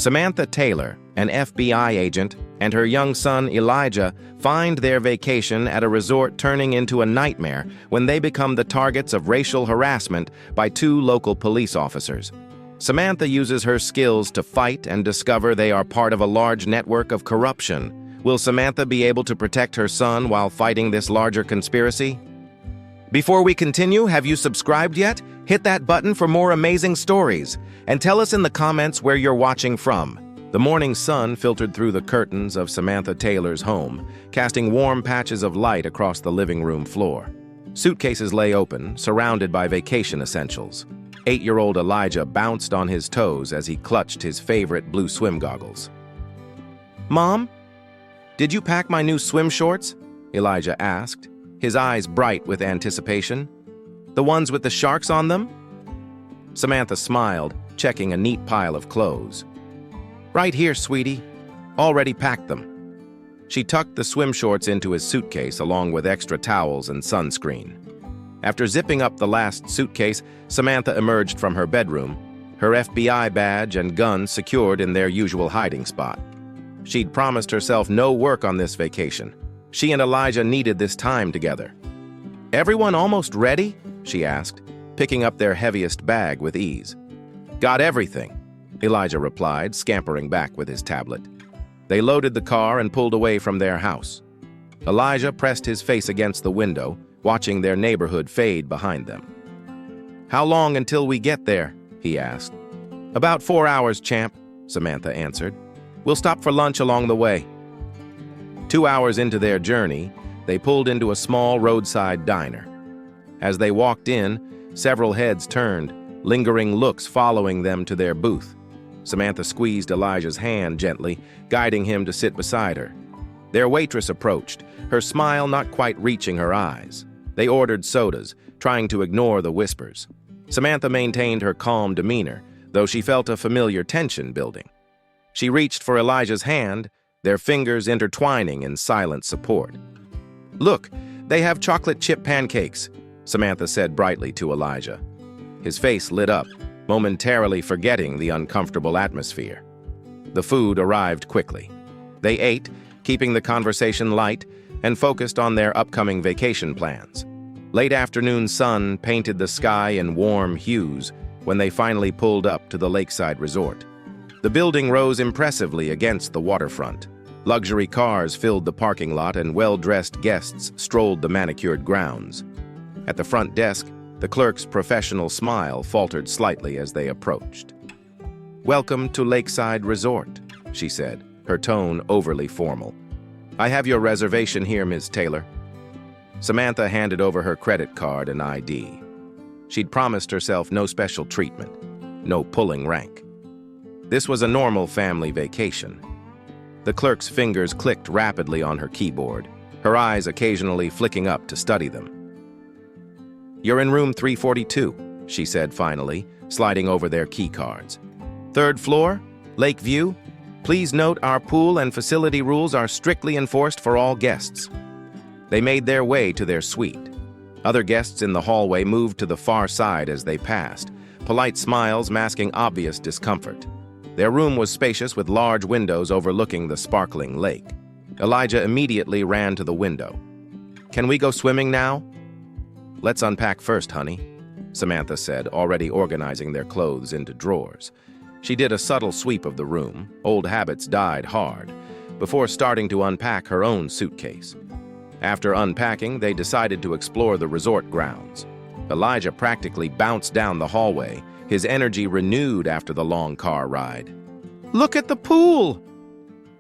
Samantha Taylor, an FBI agent, and her young son Elijah find their vacation at a resort turning into a nightmare when they become the targets of racial harassment by two local police officers. Samantha uses her skills to fight and discover they are part of a large network of corruption. Will Samantha be able to protect her son while fighting this larger conspiracy? Before we continue, have you subscribed yet? Hit that button for more amazing stories, and tell us in the comments where you're watching from. The morning sun filtered through the curtains of Samantha Taylor's home, casting warm patches of light across the living room floor. Suitcases lay open, surrounded by vacation essentials. 8-year-old Elijah bounced on his toes as he clutched his favorite blue swim goggles. "Mom, did you pack my new swim shorts?" Elijah asked, his eyes bright with anticipation. "The ones with the sharks on them?" Samantha smiled, checking a neat pile of clothes. "Right here, sweetie. Already packed them." She tucked the swim shorts into his suitcase along with extra towels and sunscreen. After zipping up the last suitcase, Samantha emerged from her bedroom, her FBI badge and gun secured in their usual hiding spot. She'd promised herself no work on this vacation. She and Elijah needed this time together. "Everyone almost ready?" she asked, picking up their heaviest bag with ease. "Got everything," Elijah replied, scampering back with his tablet. They loaded the car and pulled away from their house. Elijah pressed his face against the window, watching their neighborhood fade behind them. "How long until we get there?" he asked. "About 4 hours, champ," Samantha answered. "We'll stop for lunch along the way." 2 hours into their journey, they pulled into a small roadside diner. As they walked in, several heads turned, lingering looks following them to their booth. Samantha squeezed Elijah's hand gently, guiding him to sit beside her. Their waitress approached, her smile not quite reaching her eyes. They ordered sodas, trying to ignore the whispers. Samantha maintained her calm demeanor, though she felt a familiar tension building. She reached for Elijah's hand, their fingers intertwining in silent support. "Look, they have chocolate chip pancakes," Samantha said brightly to Elijah. His face lit up, momentarily forgetting the uncomfortable atmosphere. The food arrived quickly. They ate, keeping the conversation light, and focused on their upcoming vacation plans. Late afternoon sun painted the sky in warm hues when they finally pulled up to the lakeside resort. The building rose impressively against the waterfront. Luxury cars filled the parking lot and well-dressed guests strolled the manicured grounds. At the front desk, the clerk's professional smile faltered slightly as they approached. "Welcome to Lakeside Resort," she said, her tone overly formal. "I have your reservation here, Ms. Taylor." Samantha handed over her credit card and ID. She'd promised herself no special treatment, no pulling rank. This was a normal family vacation. The clerk's fingers clicked rapidly on her keyboard, her eyes occasionally flicking up to study them. "You're in room 342, she said finally, sliding over their key cards. "Third floor, lake view. Please note our pool and facility rules are strictly enforced for all guests." They made their way to their suite. Other guests in the hallway moved to the far side as they passed, polite smiles masking obvious discomfort. Their room was spacious with large windows overlooking the sparkling lake. Elijah immediately ran to the window. "Can we go swimming now?" "Let's unpack first, honey," Samantha said, already organizing their clothes into drawers. She did a subtle sweep of the room, old habits died hard, before starting to unpack her own suitcase. After unpacking, they decided to explore the resort grounds. Elijah practically bounced down the hallway, his energy renewed after the long car ride. "Look at the pool!"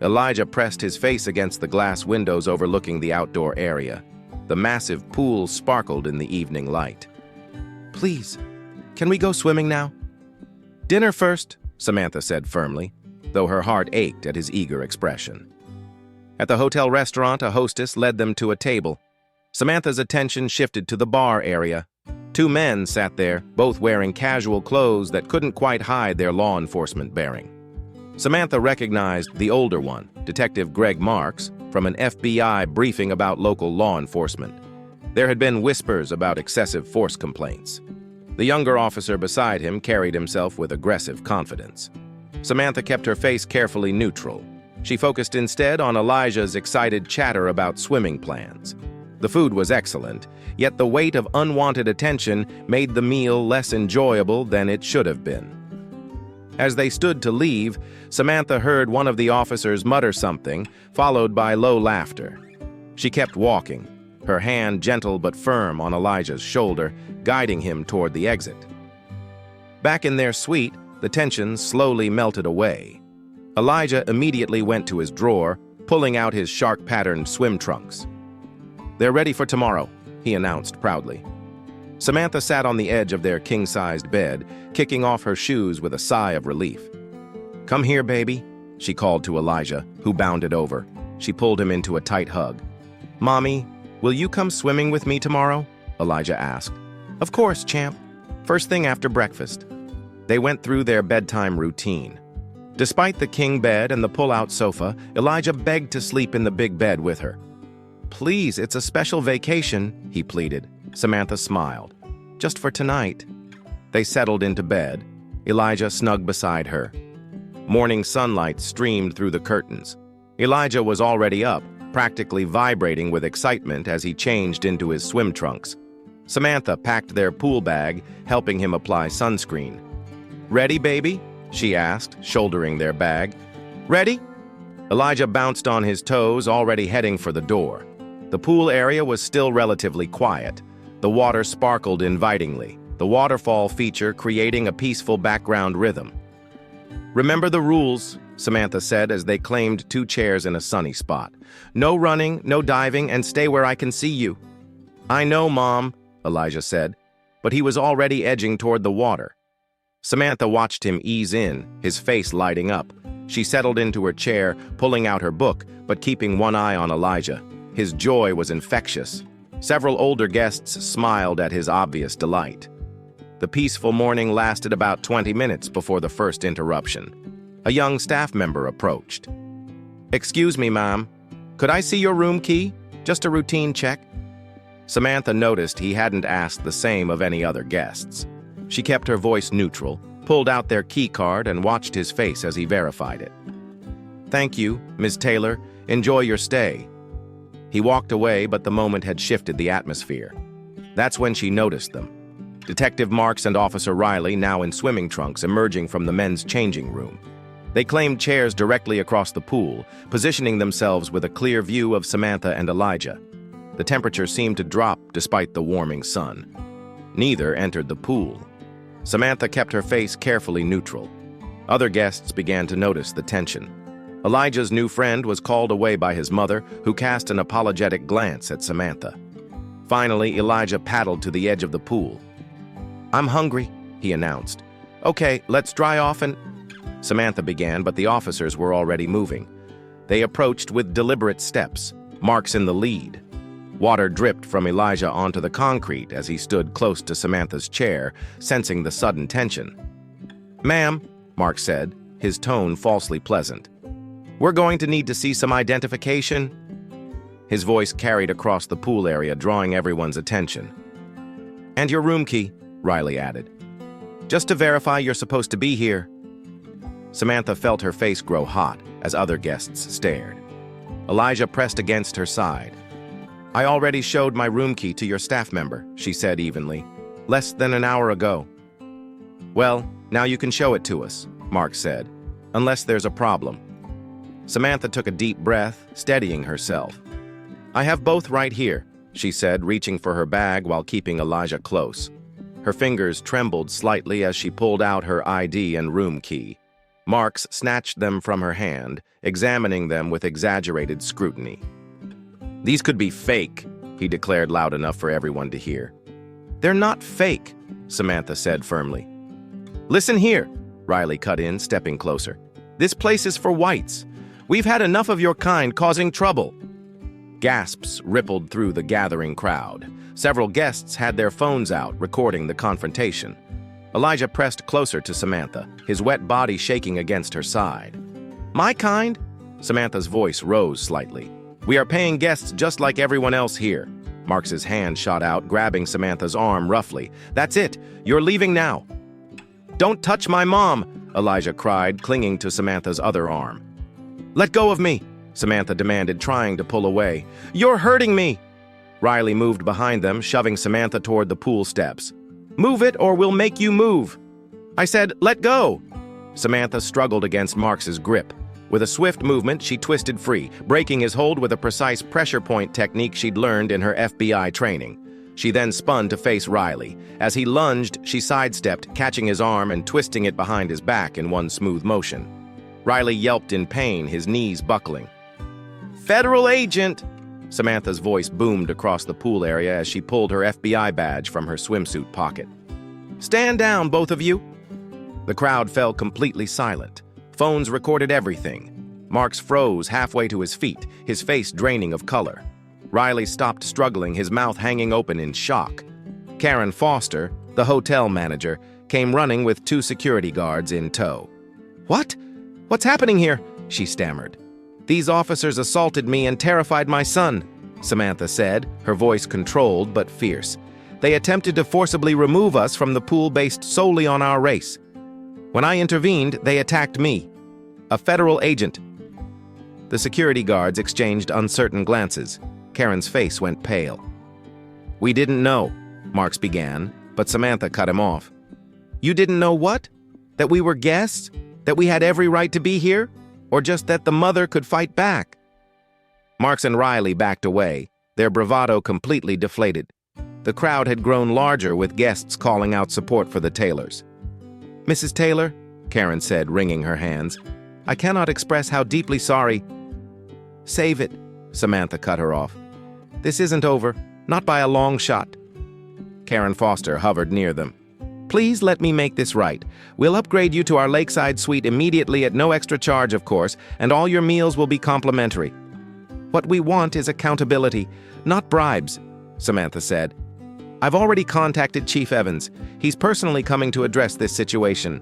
Elijah pressed his face against the glass windows overlooking the outdoor area. The massive pool sparkled in the evening light. "Please, can we go swimming now?" "Dinner first," Samantha said firmly, though her heart ached at his eager expression. At the hotel restaurant, a hostess led them to a table. Samantha's attention shifted to the bar area. 2 men sat there, both wearing casual clothes that couldn't quite hide their law enforcement bearing. Samantha recognized the older one, Detective Greg Marks, from an FBI briefing about local law enforcement. There had been whispers about excessive force complaints. The younger officer beside him carried himself with aggressive confidence. Samantha kept her face carefully neutral. She focused instead on Elijah's excited chatter about swimming plans. The food was excellent, yet the weight of unwanted attention made the meal less enjoyable than it should have been. As they stood to leave, Samantha heard one of the officers mutter something, followed by low laughter. She kept walking, her hand gentle but firm on Elijah's shoulder, guiding him toward the exit. Back in their suite, the tension slowly melted away. Elijah immediately went to his drawer, pulling out his shark-patterned swim trunks. "They're ready for tomorrow," he announced proudly. Samantha sat on the edge of their king-sized bed, kicking off her shoes with a sigh of relief. "Come here, baby," she called to Elijah, who bounded over. She pulled him into a tight hug. "Mommy, will you come swimming with me tomorrow?" Elijah asked. "Of course, champ. First thing after breakfast." They went through their bedtime routine. Despite the king bed and the pull-out sofa, Elijah begged to sleep in the big bed with her. "Please, it's a special vacation," he pleaded. Samantha smiled. "Just for tonight." They settled into bed, Elijah snug beside her. Morning sunlight streamed through the curtains. Elijah was already up, practically vibrating with excitement as he changed into his swim trunks. Samantha packed their pool bag, helping him apply sunscreen. "Ready, baby?" she asked, shouldering their bag. "Ready?" Elijah bounced on his toes, already heading for the door. The pool area was still relatively quiet. The water sparkled invitingly, the waterfall feature creating a peaceful background rhythm. "Remember the rules," Samantha said as they claimed 2 chairs in a sunny spot. "No running, no diving, and stay where I can see you." "I know, Mom," Elijah said, but he was already edging toward the water. Samantha watched him ease in, his face lighting up. She settled into her chair, pulling out her book, but keeping one eye on Elijah. His joy was infectious. Several older guests smiled at his obvious delight. The peaceful morning lasted about 20 minutes before the first interruption. A young staff member approached. "Excuse me, ma'am. Could I see your room key? Just a routine check." Samantha noticed he hadn't asked the same of any other guests. She kept her voice neutral, pulled out their key card, and watched his face as he verified it. "Thank you, Ms. Taylor. Enjoy your stay." He walked away, but the moment had shifted the atmosphere. That's when she noticed them. Detective Marks and Officer Riley, now in swimming trunks, emerging from the men's changing room. They claimed chairs directly across the pool, positioning themselves with a clear view of Samantha and Elijah. The temperature seemed to drop despite the warming sun. Neither entered the pool. Samantha kept her face carefully neutral. Other guests began to notice the tension. Elijah's new friend was called away by his mother, who cast an apologetic glance at Samantha. Finally, Elijah paddled to the edge of the pool. "I'm hungry," he announced. "Okay, let's dry off and—" Samantha began, but the officers were already moving. They approached with deliberate steps, Marks in the lead. Water dripped from Elijah onto the concrete as he stood close to Samantha's chair, sensing the sudden tension. "Ma'am," Mark said, his tone falsely pleasant, "we're going to need to see some identification." His voice carried across the pool area, drawing everyone's attention. "And your room key," Riley added. "Just to verify you're supposed to be here." Samantha felt her face grow hot as other guests stared. Elijah pressed against her side. "I already showed my room key to your staff member," she said evenly, "less than an hour ago." "Well, now you can show it to us," Mark said, "unless there's a problem." Samantha took a deep breath, steadying herself. "I have both right here," she said, reaching for her bag while keeping Elijah close. Her fingers trembled slightly as she pulled out her ID and room key. Marks snatched them from her hand, examining them with exaggerated scrutiny. "These could be fake," he declared loud enough for everyone to hear. "They're not fake," Samantha said firmly. "Listen here," Riley cut in, stepping closer. "This place is for whites. We've had enough of your kind causing trouble." Gasps rippled through the gathering crowd. Several guests had their phones out, recording the confrontation. Elijah pressed closer to Samantha, his wet body shaking against her side. "My kind?" Samantha's voice rose slightly. "We are paying guests just like everyone else here." Marks's hand shot out, grabbing Samantha's arm roughly. "That's it. You're leaving now." "Don't touch my mom!" Elijah cried, clinging to Samantha's other arm. "Let go of me," Samantha demanded, trying to pull away. "You're hurting me!" Riley moved behind them, shoving Samantha toward the pool steps. "Move it or we'll make you move!" "I said, let go!" Samantha struggled against Marks's grip. With a swift movement, she twisted free, breaking his hold with a precise pressure point technique she'd learned in her FBI training. She then spun to face Riley. As he lunged, she sidestepped, catching his arm and twisting it behind his back in one smooth motion. Riley yelped in pain, his knees buckling. "Federal agent!" Samantha's voice boomed across the pool area as she pulled her FBI badge from her swimsuit pocket. "Stand down, both of you!" The crowd fell completely silent. Phones recorded everything. Marks froze halfway to his feet, his face draining of color. Riley stopped struggling, his mouth hanging open in shock. Karen Foster, the hotel manager, came running with 2 security guards in tow. "What? What's happening here?" she stammered. "These officers assaulted me and terrified my son," Samantha said, her voice controlled but fierce. "They attempted to forcibly remove us from the pool based solely on our race. When I intervened, they attacked me. A federal agent." The security guards exchanged uncertain glances. Karen's face went pale. "We didn't know," Marks began, but Samantha cut him off. "You didn't know what? That we were guests? That we had every right to be here? Or just that the mother could fight back?" Marks and Riley backed away, their bravado completely deflated. The crowd had grown larger, with guests calling out support for the Taylors. "Mrs. Taylor," Karen said, wringing her hands, "I cannot express how deeply sorry—" "Save it," Samantha cut her off. "This isn't over, not by a long shot." Karen Foster hovered near them. "Please let me make this right. We'll upgrade you to our lakeside suite immediately at no extra charge, of course, and all your meals will be complimentary. What we want is accountability, not bribes," Samantha said. "I've already contacted Chief Evans. He's personally coming to address this situation."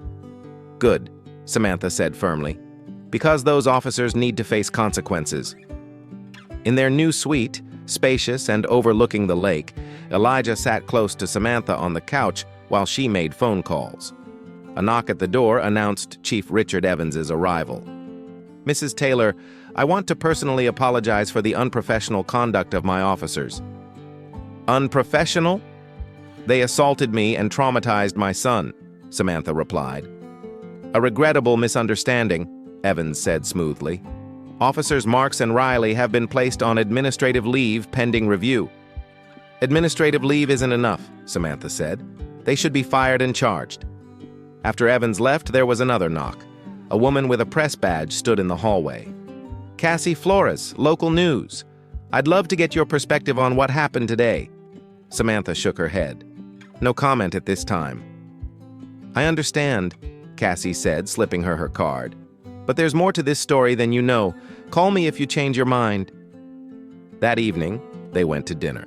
"Good," Samantha said firmly, "because those officers need to face consequences." In their new suite, spacious and overlooking the lake, Elijah sat close to Samantha on the couch while she made phone calls. A knock at the door announced Chief Richard Evans's arrival. "Mrs. Taylor, I want to personally apologize for the unprofessional conduct of my officers." "Unprofessional? They assaulted me and traumatized my son," Samantha replied. "A regrettable misunderstanding," Evans said smoothly. "Officers Marks and Riley have been placed on administrative leave pending review." "Administrative leave isn't enough," Samantha said. "They should be fired and charged." After Evans left, there was another knock. A woman with a press badge stood in the hallway. "Cassie Flores, local news. I'd love to get your perspective on what happened today." Samantha shook her head. "No comment at this time." "I understand," Cassie said, slipping her card. "But there's more to this story than you know. Call me if you change your mind." That evening, they went to dinner.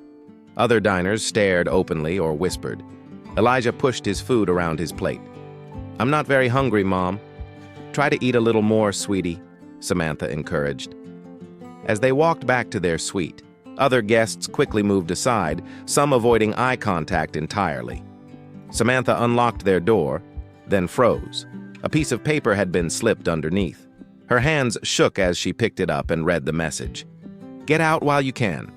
Other diners stared openly or whispered. Elijah pushed his food around his plate. "I'm not very hungry, Mom." "Try to eat a little more, sweetie," Samantha encouraged. As they walked back to their suite, other guests quickly moved aside, some avoiding eye contact entirely. Samantha unlocked their door, then froze. A piece of paper had been slipped underneath. Her hands shook as she picked it up and read the message. "Get out while you can."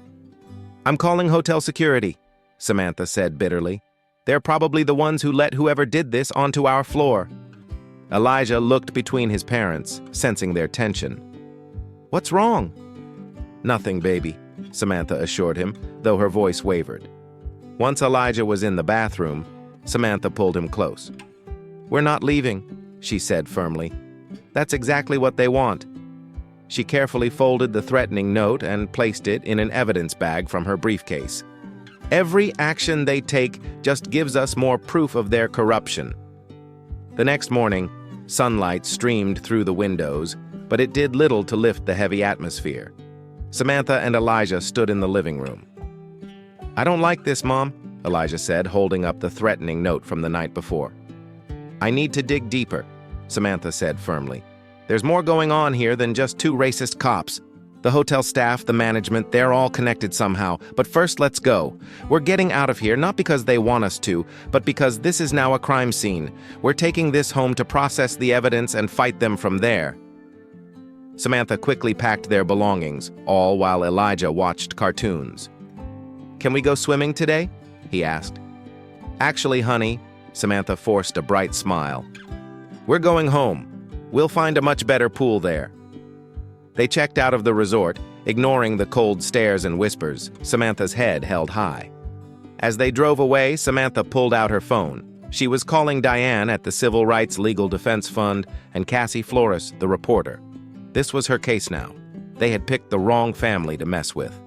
"I'm calling hotel security," Samantha said bitterly. "They're probably the ones who let whoever did this onto our floor." Elijah looked between his parents, sensing their tension. "What's wrong?" "Nothing, baby," Samantha assured him, though her voice wavered. Once Elijah was in the bathroom, Samantha pulled him close. "We're not leaving," she said firmly. "That's exactly what they want." She carefully folded the threatening note and placed it in an evidence bag from her briefcase. "Every action they take just gives us more proof of their corruption." The next morning, sunlight streamed through the windows, but it did little to lift the heavy atmosphere. Samantha and Elijah stood in the living room. "I don't like this, Mom," Elijah said, holding up the threatening note from the night before. "I need to dig deeper," Samantha said firmly. "There's more going on here than just 2 racist cops." The hotel staff, the management, they're all connected somehow. But first, let's go. We're getting out of here, not because they want us to, but because this is now a crime scene. We're taking this home to process the evidence and fight them from there. Samantha quickly packed their belongings, all while Elijah watched cartoons. "Can we go swimming today?" he asked. "Actually, honey," Samantha forced a bright smile. "We're going home. We'll find a much better pool there." They checked out of the resort, ignoring the cold stares and whispers, Samantha's head held high. As they drove away, Samantha pulled out her phone. She was calling Diane at the Civil Rights Legal Defense Fund and Cassie Flores, the reporter. This was her case now. They had picked the wrong family to mess with.